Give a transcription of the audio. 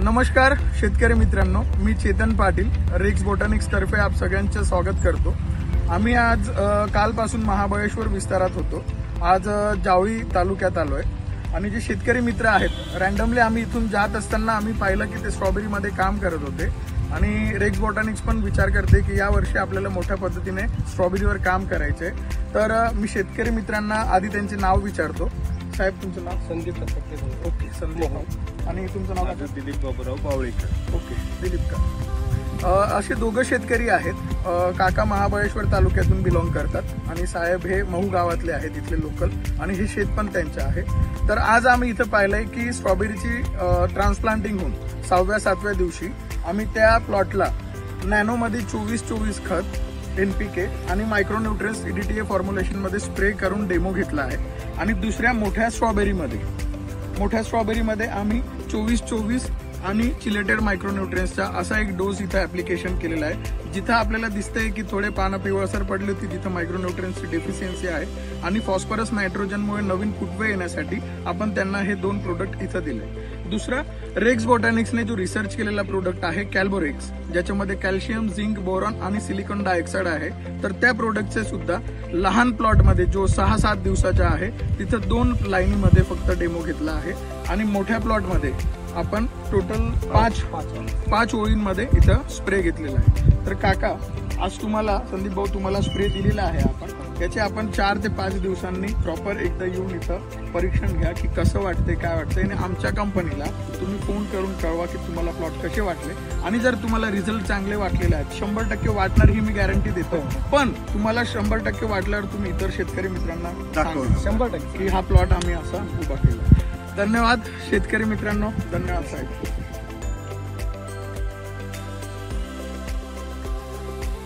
नमस्कार शेतकरी मित्रांनो, मी चेतन पाटील रेक्स बोटॅनिक्स तर्फे आप सगळ्यांचे स्वागत करतो। आम्ही आज कालपासून महाबळेश्वर विस्तारात होतो। आज जावळी तालुक्यात आलोय आणि जे शेतकरी मित्र आहेत रँडमली आम्ही इथून जात असताना आम्ही पाहिलं की ते स्ट्रॉबेरी मध्ये काम करत होते आणि रेक्स बोटॅनिक्स पण विचार करते की या वर्षी आपल्याला मोठ्या पद्धतीने स्ट्रॉबेरीवर काम करायचंय। तर मी शेतकरी मित्रांना आधी त्यांचे नाव विचारतो। साहेब तुमचं नाव? संदीप दत्तात्रय। ओके संदीप। आणि तुमचं नाव काय? दिलीप बाबूराव पावळेकर। ओके दिलीप का। असे दोघं शेतकरी आहेत। काका महाबळेश्वर तालुक्यातून बिलॉंग करतात आणि साहेब हे महू गावातले आहेत इथले लोकल आणि हे शेत पण त्यांचे आहे। तर आज आम्ही इथं पाहिलंय की स्ट्रॉबेरीची ट्रान्सप्लांटिंग होऊन 6व्या-7व्या दिवशी आम्ही त्या प्लॉटला नॅनो मध्ये 24-24 खत NPK आणि मायक्रोन्यूट्रिएंट्स EDTA फॉर्म्युलेशन मध्ये स्प्रे करून डेमो घेतला आहे। आणि दुसऱ्या मोठ्या स्ट्रॉबेरीमध्ये आम्ही 24-24 आणि चिलेटेड मायक्रोन्यूट्रिएंट्सचा असा एक डोस इथं ऍप्लिकेशन केलेला आहे। जिथं आपल्याला दिसतंय की थोडे पानं पिवळसर पडली होती तिथं मायक्रोन्यूट्रिएंट्सची डेफिशियन्सी आहे आणि फॉस्फरस नायट्रोजनमुळे नवीन फुटवे येण्यासाठी आपण त्यांना हे 2 प्रोडक्ट इथं दिले। दुसरा रेक्स बोटॅनिक्सने जो रिसर्च केलेला प्रोडक्ट आहे कॅल्बोरेक्स, ज्याच्यामध्ये कॅल्शियम, झिंक, बोरॉन आणि सिलिकॉन डायऑक्साइड आहे। तर त्या प्रोडक्टचे सुद्धा लहान प्लॉटमध्ये जो 6-7 दिवसाचा आहे तिथं 2 लाईनीमध्ये फक्त डेमो घेतला आहे आणि मोठ्या प्लॉटमध्ये आपण टोटल 5 ओळींमध्ये इथं स्प्रे घेतलेला आहे। तर काका आज तुम्हाला संदीप भाऊ तुम्हाला स्प्रे दिलेला आहे आपण याचे आपण 4 ते 5 दिवसांनी प्रॉपर एकदा येऊन इथं परीक्षण घ्या की कसं वाटतंय काय वाटतंय आणि आमच्या कंपनीला तुम्ही फोन करून कळवा की तुम्हाला प्लॉट कसे वाटले आणि जर तुम्हाला रिझल्ट चांगले वाटलेले आहेत 100% वाटणार ही मी गॅरंटी देतो। पण तुम्हाला 100% वाटल्यावर तुम्ही इतर शेतकरी मित्रांना दाखवा 100% की हा प्लॉट आम्ही असा उभा केला। धन्यवाद शेतकरी मित्रांनो, धन्यवाद साहेब।